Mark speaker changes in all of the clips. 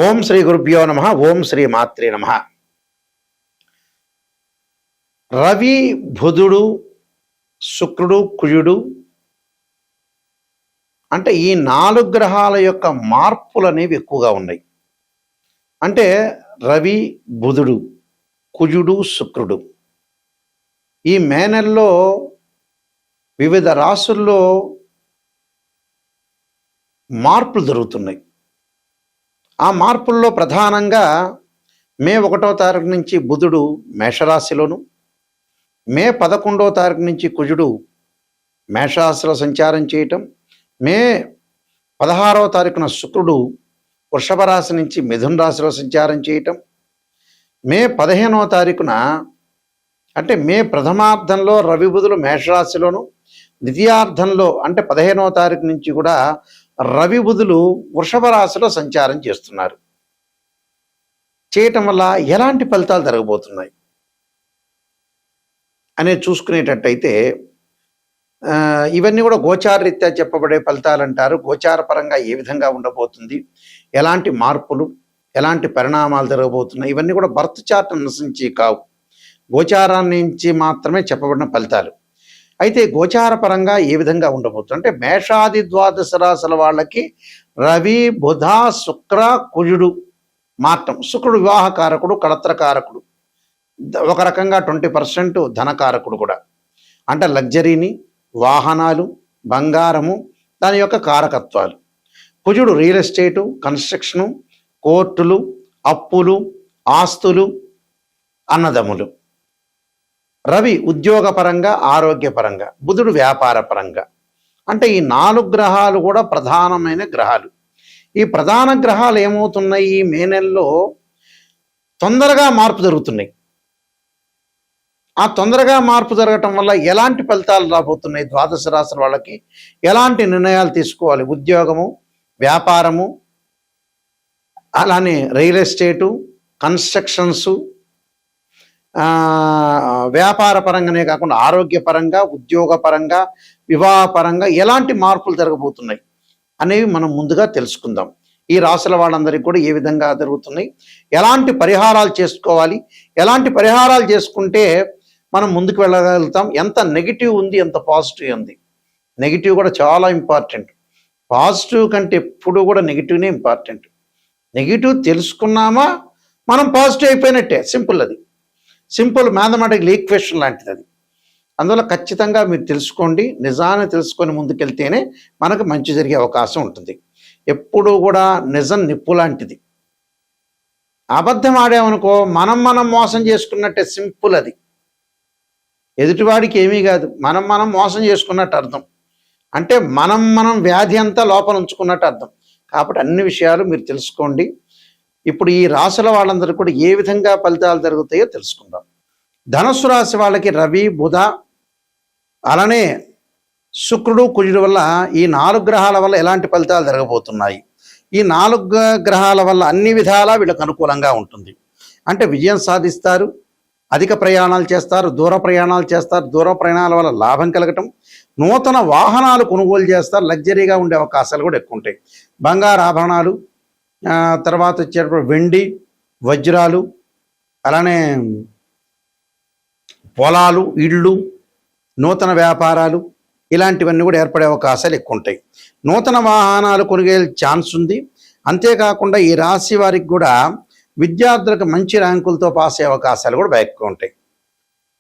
Speaker 1: ఓం శ్రీ గురుభ్యో నమ. ఓం శ్రీ మాత్రే నమ. రవి, బుధుడు, శుక్రుడు, కుజుడు అంటే ఈ 4 గ్రహాల యొక్క మార్పులు అనేవి ఎక్కువగా ఉన్నాయి. అంటే రవి, బుధుడు, కుజుడు, శుక్రుడు ఈ మే నెలలో వివిధ రాశుల్లో మార్పులు జరుగుతున్నాయి. ఆ మార్పుల్లో ప్రధానంగా మే 1వ తారీఖు నుంచి బుధుడు మేషరాశిలోను, మే 11వ తారీఖు నుంచి కుజుడు మేషరాశిలో సంచారం చేయటం, మే 16వ తారీఖున శుక్రుడు వృషభ రాశి నుంచి మిథున రాశిలో సంచారం చేయటం, మే 15వ తారీఖున అంటే మే ప్రథమార్థంలో రవి బుధులు మేషరాశిలోను, ద్వితీయార్థంలో అంటే 15వ తారీఖు నుంచి కూడా రవి బుధులు వృషభ రాశిలో సంచారం చేస్తున్నారు. చేయటం వల్ల ఎలాంటి ఫలితాలు జరగబోతున్నాయి అనేది చూసుకునేటట్టయితే ఇవన్నీ కూడా గోచార రీత్యా చెప్పబడే ఫలితాలు అంటారు. గోచార పరంగా ఏ విధంగా ఉండబోతుంది, ఎలాంటి మార్పులు, ఎలాంటి పరిణామాలు జరగబోతున్నాయి, ఇవన్నీ కూడా బర్త్ చార్ట్ అనుసరించి కావు, గోచారాన్ని నుంచి మాత్రమే చెప్పబడిన ఫలితాలు. అయితే గోచార పరంగా ఏ విధంగా ఉండబోతుంది అంటే మేషాది ద్వాదశ రాశుల వాళ్ళకి రవి, బుధ, శుక్ర, కుజుడు మాత్రం. శుక్రుడు వివాహకారకుడు, కళత్రకారకుడు, ఒక రకంగా 20% ధనకారకుడు కూడా. అంటే లగ్జరీని, వాహనాలు, బంగారము, దాని యొక్క కారకత్వాలు. కుజుడు రియల్ ఎస్టేటు, కన్స్ట్రక్షను, కోర్టులు, అప్పులు, ఆస్తులు, అన్నదమ్ములు. రవి ఉద్యోగపరంగా, ఆరోగ్యపరంగా, బుధుడు వ్యాపార పరంగా. అంటే ఈ 4 గ్రహాలు కూడా ప్రధానమైన గ్రహాలు. ఈ ప్రధాన గ్రహాలు ఏమవుతున్నాయి, ఈ మే నెలలో తొందరగా మార్పు జరుగుతున్నాయి. ఆ తొందరగా మార్పు జరగటం వల్ల ఎలాంటి ఫలితాలు రాబోతున్నాయి, ద్వాదశ రాశుల వాళ్ళకి ఎలాంటి నిర్ణయాలు తీసుకోవాలి, ఉద్యోగము, వ్యాపారము, అలానే రియల్ ఎస్టేటు, కన్స్ట్రక్షన్సు, వ్యాపార పరంగానే కాకుండా ఆరోగ్యపరంగా, ఉద్యోగపరంగా, వివాహపరంగా ఎలాంటి మార్పులు జరగబోతున్నాయి అనేవి మనం ముందుగా తెలుసుకుందాం. ఈ రాశుల వాళ్ళందరికీ కూడా ఏ విధంగా జరుగుతున్నాయి, ఎలాంటి పరిహారాలు చేసుకోవాలి, ఎలాంటి పరిహారాలు చేసుకుంటే మనం ముందుకు వెళ్ళగలుగుతాం, ఎంత నెగిటివ్ ఉంది, ఎంత పాజిటివ్ ఉంది. నెగిటివ్ కూడా చాలా ఇంపార్టెంట్. పాజిటివ్ కంటే ఎప్పుడు కూడా నెగిటివ్నే ఇంపార్టెంట్. నెగిటివ్ తెలుసుకున్నామా మనం పాజిటివ్ అయిపోయినట్టే. సింపుల్. అది సింపుల్ మ్యాథమెటికల్ ఈక్వేషన్ లాంటిది అది. అందువల్ల ఖచ్చితంగా మీరు తెలుసుకోండి. నిజాన్ని తెలుసుకొని ముందుకెళ్తేనే మనకు మంచి జరిగే అవకాశం ఉంటుంది. ఎప్పుడూ కూడా నిజం నిప్పు లాంటిది. అబద్ధం ఆడామనుకో మనం మోసం చేసుకున్నట్టే. సింపుల్. అది ఎదుటివాడికి ఏమీ కాదు, మనం మోసం చేసుకున్నట్టు అర్థం. అంటే మనం వ్యాధి అంతా లోపల ఉంచుకున్నట్టు అర్థం. కాబట్టి అన్ని విషయాలు మీరు తెలుసుకోండి. ఇప్పుడు ఈ రాశుల వాళ్ళందరికీ కూడా ఏ విధంగా ఫలితాలు జరుగుతాయో తెలుసుకుందాం. ధనుస్సు రాశి వాళ్ళకి రవి, బుధ, అలానే శుక్రుడు, కుజుడు వల్ల ఈ 4 గ్రహాల వల్ల ఎలాంటి ఫలితాలు జరగబోతున్నాయి. ఈ 4 గ్రహాల వల్ల అన్ని విధాలా వీళ్ళకు అనుకూలంగా ఉంటుంది. అంటే విజయం సాధిస్తారు, అధిక ప్రయాణాలు చేస్తారు, దూర ప్రయాణాలు చేస్తారు, దూర ప్రయాణాల వల్ల లాభం కలగటం, నూతన వాహనాలు కొనుగోలు చేస్తారు, లగ్జరీగా ఉండే అవకాశాలు కూడా ఎక్కువ ఉంటాయి. బంగారు ఆభరణాలు, తర్వాత వచ్చేటప్పుడు వెండి, వజ్రాలు, అలానే పొలాలు, ఇళ్ళు, నూతన వ్యాపారాలు, ఇలాంటివన్నీ కూడా ఏర్పడే అవకాశాలు ఎక్కువ ఉంటాయి. నూతన వాహనాలు కొనుగోలు ఛాన్స్ ఉంది. అంతేకాకుండా ఈ రాశి వారికి కూడా విద్యార్థులకు మంచి ర్యాంకులతో పాస్ అయ్యే అవకాశాలు కూడా ఎక్కువ ఉంటాయి.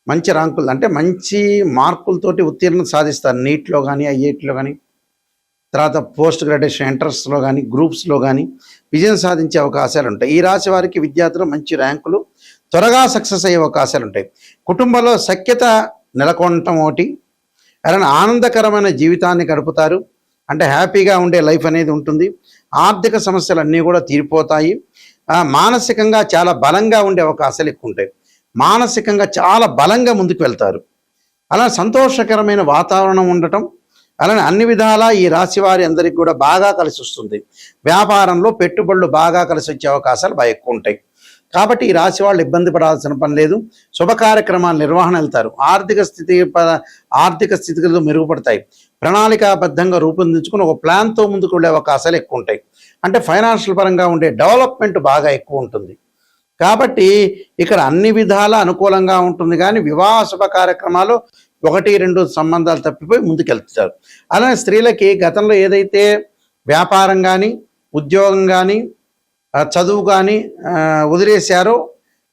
Speaker 1: మంచి ర్యాంకులు అంటే మంచి మార్కులతోటి ఉత్తీర్ణత సాధిస్తారు. నీట్లో కానీ, ఐఐటీలో కానీ, తర్వాత పోస్ట్ గ్రాడ్యుయేషన్ ఎంట్రన్స్లో కానీ, గ్రూప్స్లో కానీ విజయం సాధించే అవకాశాలు ఉంటాయి. ఈ రాశి వారికి విద్యార్థులు మంచి ర్యాంకులు, త్వరగా సక్సెస్ అయ్యే అవకాశాలు ఉంటాయి. కుటుంబంలో సఖ్యత నెలకొనటం ఒకటి, అలానే ఆనందకరమైన జీవితాన్ని గడుపుతారు. అంటే హ్యాపీగా ఉండే లైఫ్ అనేది ఉంటుంది. ఆర్థిక సమస్యలు అన్నీ కూడా తీరిపోతాయి. మానసికంగా చాలా బలంగా ఉండే అవకాశాలు ఎక్కువ ఉంటాయి. మానసికంగా చాలా బలంగా ముందుకు వెళ్తారు. అలా సంతోషకరమైన వాతావరణం ఉండటం, అలానే అన్ని విధాలా ఈ రాశి వారి అందరికీ కూడా బాగా కలిసి వస్తుంది. వ్యాపారంలో పెట్టుబడులు బాగా కలిసి వచ్చే అవకాశాలు బాగా ఎక్కువ ఉంటాయి. కాబట్టి ఈ రాశి వాళ్ళు ఇబ్బంది పడాల్సిన పని లేదు. శుభ కార్యక్రమాల నిర్వహణ వెళ్తారు. ఆర్థిక స్థితిగతులు మెరుగుపడతాయి. ప్రణాళికాబద్ధంగా రూపొందించుకుని ఒక ప్లాన్తో ముందుకు వెళ్ళే అవకాశాలు ఎక్కువ ఉంటాయి. అంటే ఫైనాన్షియల్ పరంగా ఉండే డెవలప్మెంట్ బాగా ఎక్కువ ఉంటుంది. కాబట్టి ఇక్కడ అన్ని విధాల అనుకూలంగా ఉంటుంది. కానీ వివాహ శుభ కార్యక్రమాలు 1-2 సంబంధాలు తప్పిపోయి ముందుకెళ్తారు. అలానే స్త్రీలకి గతంలో ఏదైతే వ్యాపారం కానీ, ఉద్యోగం కానీ, చదువు కానీ వదిలేశారో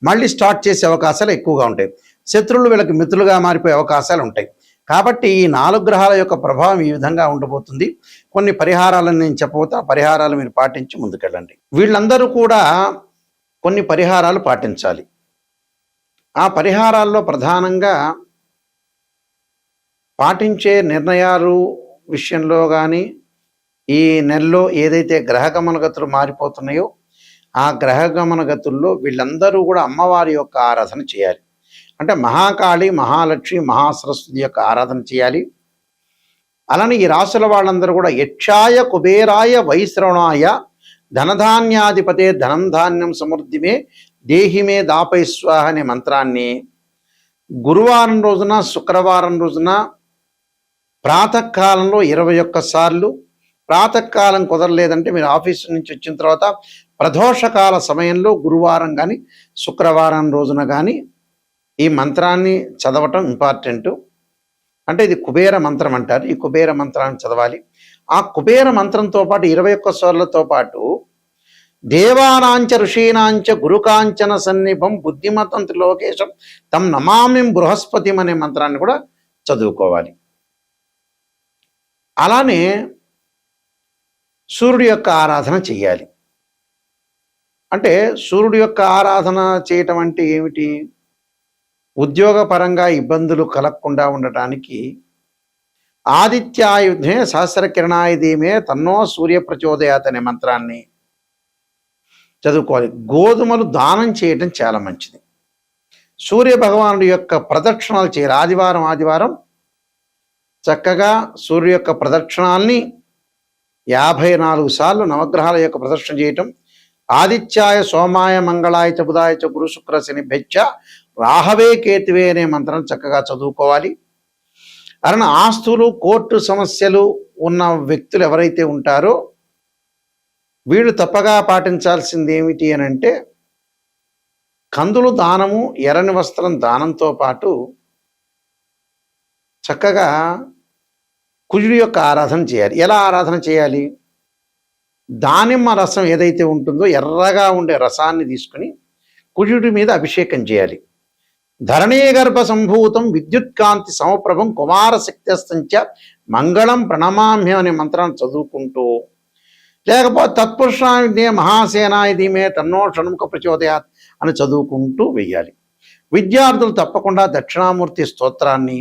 Speaker 1: మళ్ళీ స్టార్ట్ చేసే అవకాశాలు ఎక్కువగా ఉంటాయి. శత్రువులు వీళ్ళకి మిత్రులుగా మారిపోయే అవకాశాలు ఉంటాయి. కాబట్టి ఈ 4 గ్రహాల యొక్క ప్రభావం ఈ విధంగా ఉండబోతుంది. కొన్ని పరిహారాలను నేను చెప్పబోతే ఆ పరిహారాలు మీరు పాటించి ముందుకెళ్ళండి. వీళ్ళందరూ కూడా కొన్ని పరిహారాలు పాటించాలి. ఆ పరిహారాల్లో ప్రధానంగా పాటించే నిర్ణయాలు విషయంలో కానీ, ఈ నెలలో ఏదైతే గ్రహగమన గతులు మారిపోతున్నాయో ఆ గ్రహగమన గతుల్లో వీళ్ళందరూ కూడా అమ్మవారి యొక్క ఆరాధన చేయాలి. అంటే మహాకాళి, మహాలక్ష్మి, మహాసరస్వతి యొక్క ఆరాధన చేయాలి. అలానే ఈ రాశుల వాళ్ళందరూ కూడా యక్షాయ, కుబేరాయ, వైశ్రవణాయ, ధనధాన్యాధిపతే ధనం ధాన్యం సమృద్ధిమే దేహిమే దాపై స్వాహ అనే మంత్రాన్ని గురువారం రోజున, శుక్రవారం రోజున ప్రాతకాలంలో 21 సార్లు, ప్రాతకాలం కుదరలేదంటే మీరు ఆఫీసు నుంచి వచ్చిన తర్వాత ప్రదోషకాల సమయంలో గురువారం కానీ శుక్రవారం రోజున కానీ ఈ మంత్రాన్ని చదవటం ఇంపార్టెంట్. అంటే ఇది కుబేర మంత్రం అంటారు. ఈ కుబేర మంత్రాన్ని చదవాలి. ఆ కుబేర మంత్రంతో పాటు 21 సార్లతో పాటు దేవానాంచ ఋషీనాంచ గురుకాంచన సన్నిభం బుద్ధిమతం త్రిలోకేశం తం నమామిం బృహస్పతిం అనే మంత్రాన్ని కూడా చదువుకోవాలి. అలానే సూర్యుడి యొక్క ఆరాధన చెయ్యాలి. అంటే సూర్యుడి యొక్క ఆరాధన చేయటం అంటే ఏమిటి? ఉద్యోగపరంగా ఇబ్బందులు కలగకుండా ఉండటానికి ఆదిత్యాయుధే సహస్రకిరణాయ ధీమే తన్నో సూర్య ప్రచోదయాత్ అనే మంత్రాన్ని చదువుకోవాలి. గోధుమలు దానం చేయటం చాలా మంచిది. సూర్య భగవానుడి యొక్క ప్రదక్షిణాలు చేయాలి. ఆదివారం చక్కగా సూర్య యొక్క ప్రదక్షిణాల్ని 54 సార్లు నవగ్రహాల యొక్క ప్రదక్షిణ చేయటం. ఆదిత్యాయ, సోమాయ, మంగళాయ చ బుధాయ చ గురు శుక్ర శని భెచ్చ రాహవే కేతువే అనే మంత్రం చక్కగా చదువుకోవాలి. అలానే ఆస్తులు, కోర్టు సమస్యలు ఉన్న వ్యక్తులు ఎవరైతే ఉంటారో వీళ్ళు తప్పగా పాటించాల్సింది ఏమిటి అని అంటే కందులు దానము, ఎర్రని వస్త్రం దానంతో పాటు చక్కగా కుజుడి యొక్క ఆరాధన చేయాలి. ఎలా ఆరాధన చేయాలి? దానిమ్మ రసం ఏదైతే ఉంటుందో ఎర్రగా ఉండే రసాన్ని తీసుకుని కుజుడి మీద అభిషేకం చేయాలి. ధరణీ గర్భ సంభూతం విద్యుత్కాంతి సమప్రభం కుమార శక్తిస్తంచ మంగళం ప్రణమామ్యం అనే మంత్రాన్ని చదువుకుంటూ, లేకపోతే తత్పురుషాయ మహాసేనాయ ధీమే తన్నో షణ్ముఖ ప్రచోదయాత్ అని చదువుకుంటూ వెయ్యాలి. విద్యార్థులు తప్పకుండా దక్షిణామూర్తి స్తోత్రాన్ని,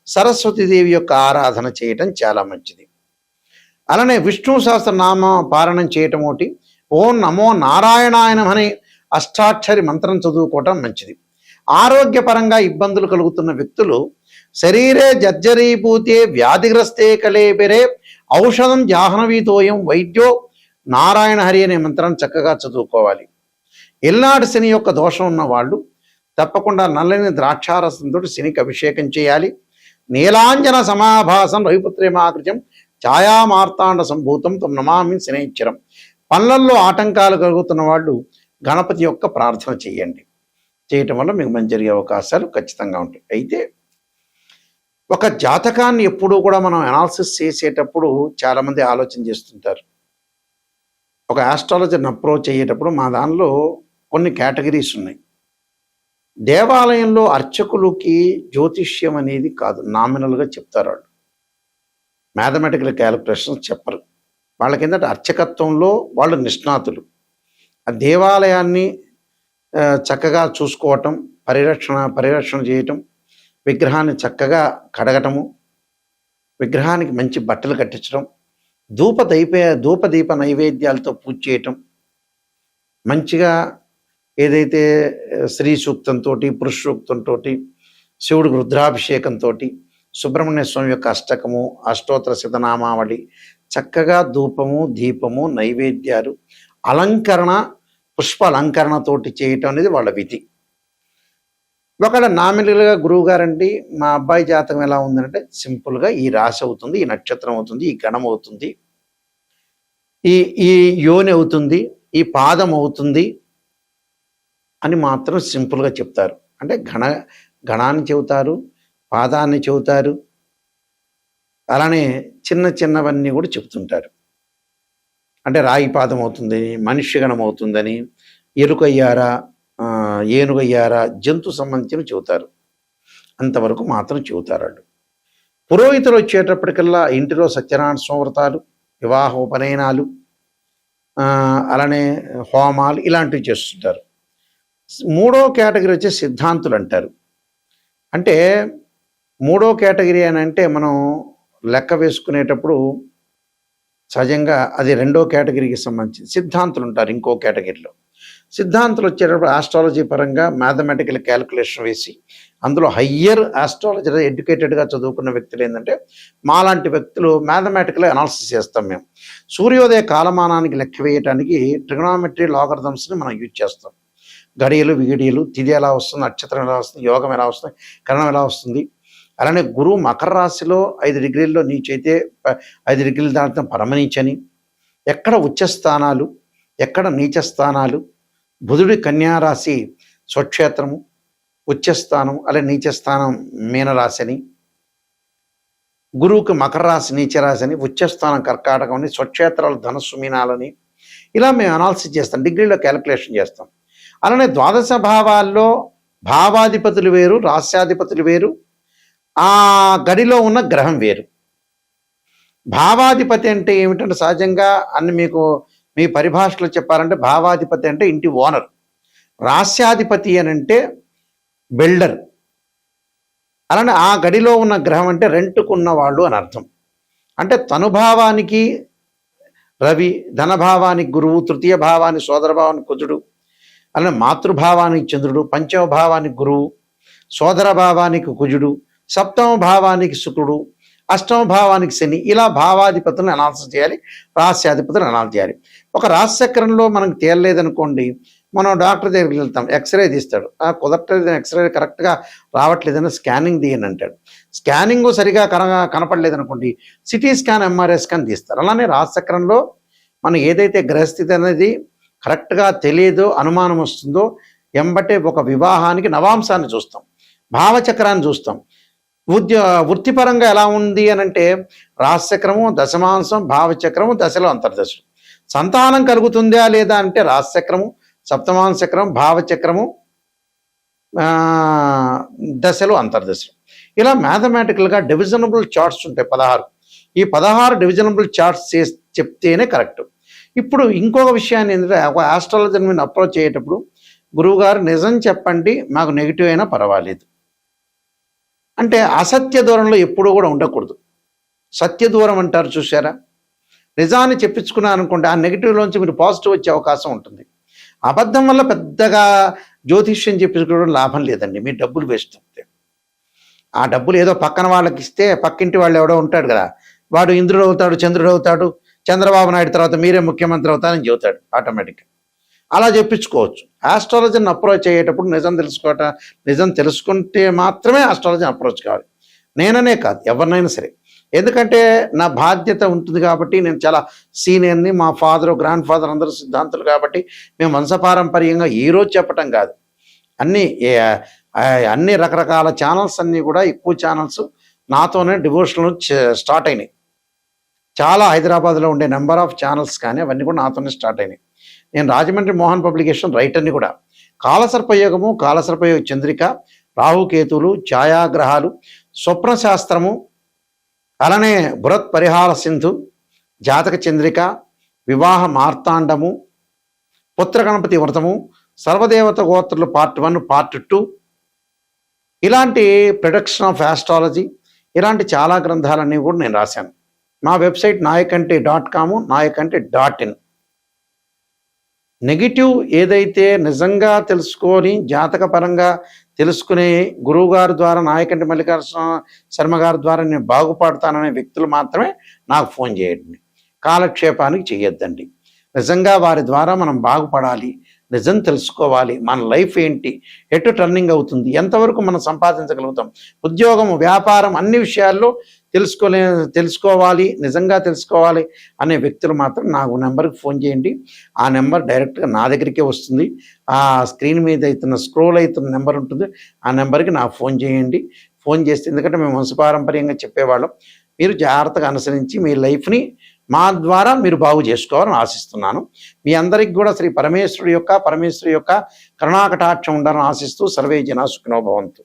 Speaker 1: సరస్వతీదేవి యొక్క ఆరాధన చేయటం చాలా మంచిది. అలానే విష్ణు సహస్రనామ పారాయణం చేయటం ఒకటి. ఓం నమో నారాయణాయ నమః అనే అష్టాక్షరి మంత్రం చదువుకోవటం మంచిది. ఆరోగ్యపరంగా ఇబ్బందులు కలుగుతున్న వ్యక్తులు శరీరే జర్జరీభూతే వ్యాధిగ్రస్తే కలేబెరే ఔషధం జాహ్నవీతోయం వైద్యో నారాయణ హరి అనే మంత్రాన్ని చక్కగా చదువుకోవాలి. ఎల్నాటి శని యొక్క దోషం ఉన్న వాళ్ళు తప్పకుండా నల్లని ద్రాక్షారసంతో శనికి అభిషేకం చేయాలి. నీలాంజన సమాభాసం రవిపుత్రేమాకృత్యం ఛాయామార్తాండ సంభూతం తం నమామి శనైశ్చరం. పనులలో ఆటంకాలు కలుగుతున్న వాళ్ళు గణపతి యొక్క ప్రార్థన చేయండి. చేయటం వల్ల మీకు మంచి జరిగే అవకాశాలు ఖచ్చితంగా ఉంటాయి. అయితే ఒక జాతకాన్ని ఎప్పుడూ కూడా మనం అనాలిసిస్ చేసేటప్పుడు చాలామంది ఆలోచన చేస్తుంటారు. ఒక ఆస్ట్రాలజర్ని అప్రోచ్ అయ్యేటప్పుడు మా దానిలో కొన్ని కేటగిరీస్ ఉన్నాయి. దేవాలయంలో అర్చకులకి జ్యోతిష్యం అనేది కాదు, నామినల్గా చెప్తారు వాళ్ళు. మ్యాథమెటికల్ క్యాలిక్యులేషన్స్ చెప్పరు. వాళ్ళకి ఏంటంటే అర్చకత్వంలో వాళ్ళు నిష్ణాతులు. ఆ దేవాలయాన్ని చక్కగా చూసుకోవటం, పరిరక్షణ చేయటం, విగ్రహాన్ని చక్కగా కడగటము, విగ్రహానికి మంచి బట్టలు కట్టించడం, ధూపదీప నైవేద్యాలతో పూజ చేయటం, మంచిగా ఏదైతే స్త్రీ సూక్తంతో, పురుష సూక్తంతో, శివుడికి రుద్రాభిషేకంతో, సుబ్రహ్మణ్య స్వామి యొక్క అష్టకము, అష్టోత్తర శతనామావళి, చక్కగా ధూపము, దీపము, నైవేద్యాలు, అలంకరణ పుష్ప అలంకరణతోటి చేయటం అనేది వాళ్ళ విధి. ఒకవేళ నామినల్గా గురువు గారండి మా అబ్బాయి జాతకం ఎలా ఉందంటే సింపుల్గా ఈ రాశి అవుతుంది, ఈ నక్షత్రం అవుతుంది, ఈ గణం అవుతుంది, ఈ ఈ యోని అవుతుంది, ఈ పాదం అవుతుంది అని మాత్రం సింపుల్గా చెప్తారు. అంటే గణాన్ని చెబుతారు, పాదాన్ని చెబుతారు, అలానే చిన్న చిన్నవన్నీ కూడా చెప్తుంటారు. అంటే రాయి పాదం అవుతుందని, మనిషి గణం అవుతుందని, ఎరుకయ్యారా ఏనుగయ్యారా జంతు సంబంధించిన చెబుతారు. అంతవరకు మాత్రం చెబుతారు వాళ్ళు. పురోహితులు వచ్చేటప్పటికల్లా ఇంటిలో సత్యనారాయణ స్వామి వ్రతాలు, వివాహ ఉపనయనాలు, అలానే హోమాలు ఇలాంటివి చేస్తుంటారు. మూడో కేటగిరీ వచ్చే సిద్ధాంతులు అంటారు. అంటే మూడో కేటగిరీ అని అంటే మనం లెక్క వేసుకునేటప్పుడు సహజంగా అది రెండో కేటగిరీకి సంబంధించి సిద్ధాంతులు ఉంటారు. ఇంకో కేటగిరీలో సిద్ధాంతులు వచ్చేటప్పుడు ఆస్ట్రాలజీ పరంగా మ్యాథమెటికల్ క్యాలిక్యులేషన్ వేసి అందులో హయ్యర్ ఆస్ట్రాలజీ ఎడ్యుకేటెడ్గా చదువుకున్న వ్యక్తులు ఏంటంటే మాలాంటి వ్యక్తులు మ్యాథమెటికల్ అనాలిసిస్ చేస్తాం. మేము సూర్యోదయ కాలమానానికి లెక్క వేయటానికి ట్రిగనామెట్రీ లాగరిథమ్స్ని మనం యూజ్ చేస్తాం. గడియలు విగిడియలు, తిథి ఎలా వస్తుంది, నక్షత్రం ఎలా వస్తుంది, యోగం ఎలా వస్తుంది, కరణం ఎలా వస్తుంది. అలానే గురువు మకర రాశిలో 5 డిగ్రీల్లో నీచైతే 5 డిగ్రీల దాటిన పరమనీచని, ఎక్కడ ఉచ్చస్థానాలు ఎక్కడ నీచ స్థానాలు, బుధుడి కన్యారాశి స్వక్షేత్రము ఉచ్చస్థానం అలాగే నీచస్థానం మీనరాశి అని, గురువుకి మకర రాశి నీచరాశి అని, ఉచ్చస్థానం కర్కాటకం అని, స్వక్షేత్రాలు ధనస్సు మీనాలని ఇలా మేము అనాలిసిస్ చేస్తాం, డిగ్రీలో క్యాలిక్యులేషన్ చేస్తాం. అలానే ద్వాదశ భావాల్లో భావాధిపతులు వేరు, రాస్యాధిపతులు వేరు, ఆ గడిలో ఉన్న గ్రహం వేరు. భావాధిపతి అంటే ఏమిటంటే సహజంగా అన్ని మీకు మీ పరిభాషలో చెప్పాలంటే భావాధిపతి అంటే ఇంటి ఓనర్, రాస్యాధిపతి అని అంటే బిల్డర్. అలానే ఆ గడిలో ఉన్న గ్రహం అంటే రెంట్కున్న వాళ్ళు అని అర్థం. అంటే తనుభావానికి రవి, ధనభావానికి గురువు, తృతీయ భావానికి సోదరభావానికి కుజుడు, అలానే మాతృభావానికి చంద్రుడు, పంచమ భావానికి గురువు, సోదర భావానికి కుజుడు, సప్తమ భావానికి శుక్రుడు, అష్టమ భావానికి శని, ఇలా భావాధిపతులను అనాలిసిస్ చేయాలి, రాస్యాధిపతులను అనాలిసిస్ చేయాలి. ఒక రాశిచక్రంలో మనకు తేలలేదనుకోండి, మనం డాక్టర్ దగ్గరికి వెళ్తాం, ఎక్స్రే తీస్తాడు, కుదరట్లేదు, ఎక్స్రే కరెక్ట్గా రావట్లేదని స్కానింగ్ తీయని అంటాడు. స్కానింగ్ సరిగా కనపడలేదనుకోండి, సిటీ స్కాన్, ఎంఆర్ఐ స్కాన్ తీస్తారు. అలానే రాశిచక్రంలో మనం ఏదైతే గ్రహస్థితి అనేది కరెక్ట్గా తెలియదో, అనుమానం వస్తుందో, ఎంబటే ఒక వివాహానికి నవాంశాన్ని చూస్తాం, భావచక్రాన్ని చూస్తాం. వృత్తిపరంగా ఎలా ఉంది అని అంటే రాశిచక్రము, దశమాంశం, భావచక్రము, దశలో అంతర్దశలు. సంతానం కలుగుతుందా లేదా అంటే రాశిచక్రము, సప్తమాంశచక్రం, భావచక్రము, దశలు అంతర్దశలు. ఇలా మ్యాథమెటికల్గా డివిజనబుల్ చార్ట్స్ ఉంటాయి 16. ఈ 16 డివిజనబుల్ చార్ట్స్ చెప్తేనే కరెక్ట్. ఇప్పుడు ఇంకొక విషయాన్ని ఏంటంటే ఒక ఆస్ట్రాలజర్ మీద అప్రోచ్ అయ్యేటప్పుడు, గురువుగారు నిజం చెప్పండి, మాకు నెగిటివ్ అయినా పర్వాలేదు అంటే అసత్య దూరంలో ఎప్పుడూ కూడా ఉండకూడదు. సత్య దూరం అంటారు చూసారా, నిజాన్ని చెప్పించుకున్నారనుకోండి, ఆ నెగిటివ్లోంచి మీరు పాజిటివ్ వచ్చే అవకాశం ఉంటుంది. అబద్ధం వల్ల పెద్దగా జ్యోతిష్యం చెప్పించుకోవడం లాభం లేదండి, మీ డబ్బులు వేస్ట్ అవుతాయి. ఆ డబ్బులు ఏదో పక్కన వాళ్ళకి ఇస్తే పక్కింటి వాళ్ళు ఎవడో ఉంటాడు కదా, వాడు ఇంద్రుడు అవుతాడు, చంద్రుడు అవుతాడు, చంద్రబాబు నాయుడు తర్వాత మీరే ముఖ్యమంత్రి అవుతారని చెబుతాడు ఆటోమేటిక్గా. అలా చెప్పించుకోవచ్చు. ఆస్ట్రాలజీని అప్రోచ్ అయ్యేటప్పుడు నిజం తెలుసుకుంటే మాత్రమే ఆస్ట్రాలజీని అప్రోచ్ కావాలి. నేననే కాదు, ఎవరినైనా సరే. ఎందుకంటే నా బాధ్యత ఉంటుంది కాబట్టి, నేను చాలా సీనియర్ని, మా ఫాదరు, గ్రాండ్ ఫాదర్ అందరూ సిద్ధాంతులు కాబట్టి మేము వంశపారంపర్యంగా ఈరోజు చెప్పటం కాదు, అన్ని రకరకాల ఛానల్స్ అన్నీ కూడా ఎక్కువ ఛానల్స్ నాతోనే డివోషనల్ స్టార్ట్ అయినాయి. చాలా హైదరాబాద్లో ఉండే నెంబర్ ఆఫ్ ఛానల్స్ కానీ అవన్నీ కూడా నాతోనే స్టార్ట్ అయినాయి. నేను రాజమండ్రి మోహన్ పబ్లికేషన్ రైటర్ని కూడా. కాలసర్పయోగము, కాలసర్పయోగ చంద్రిక, రాహుకేతువులు, ఛాయాగ్రహాలు, స్వప్నశాస్త్రము, అలానే బృహత్ పరిహార సింధు, జాతక చంద్రిక, వివాహ మార్తాండము, పుత్ర గణపతి వ్రతము, సర్వదేవత గోత్రులు పార్ట్ 1, పార్ట్ 2, ఇలాంటి ప్రొడక్షన్ ఆఫ్ ఆస్ట్రాలజీ, ఇలాంటి చాలా గ్రంథాలన్నీ కూడా నేను రాశాను. మా వెబ్సైట్ nayakanti.com, nayakanti.in. నెగిటివ్ ఏదైతే నిజంగా తెలుసుకొని జాతక పరంగా తెలుసుకునే గురువు గారి ద్వారా, నాయకంటి మల్లికార్జున శర్మ గారి ద్వారా నేను బాగుపడతాననే వ్యక్తులు మాత్రమే నాకు ఫోన్ చేయండి. కాలక్షేపానికి చేయొద్దండి. నిజంగా వారి ద్వారా మనం బాగుపడాలి, నిజం తెలుసుకోవాలి, మన లైఫ్ ఏంటి, ఎటు టర్నింగ్ అవుతుంది, ఎంతవరకు మనం సంపాదించగలుగుతాం, ఉద్యోగం, వ్యాపారం, అన్ని విషయాల్లో తెలుసుకోవాలి, నిజంగా తెలుసుకోవాలి అనే వ్యక్తులు మాత్రం నాకు నెంబర్కి ఫోన్ చేయండి. ఆ నెంబర్ డైరెక్ట్గా నా దగ్గరికే వస్తుంది. ఆ స్క్రీన్ మీద అవుతున్న స్క్రోల్ అవుతున్న నెంబర్ ఉంటుంది, ఆ నెంబర్కి నాకు ఫోన్ చేయండి. ఫోన్ చేస్తే, ఎందుకంటే మేము వంశపారంపర్యంగా చెప్పేవాళ్ళం, మీరు జాగ్రత్తగా అనుసరించి మీ లైఫ్ని మా ద్వారా మీరు బాగు చేసుకోవాలని ఆశిస్తున్నాను. మీ అందరికి కూడా శ్రీ పరమేశ్వరుడి యొక్క కరుణాకటాక్షం ఉండాలని ఆశిస్తూ సర్వే జనా సుఖినో భవంతు.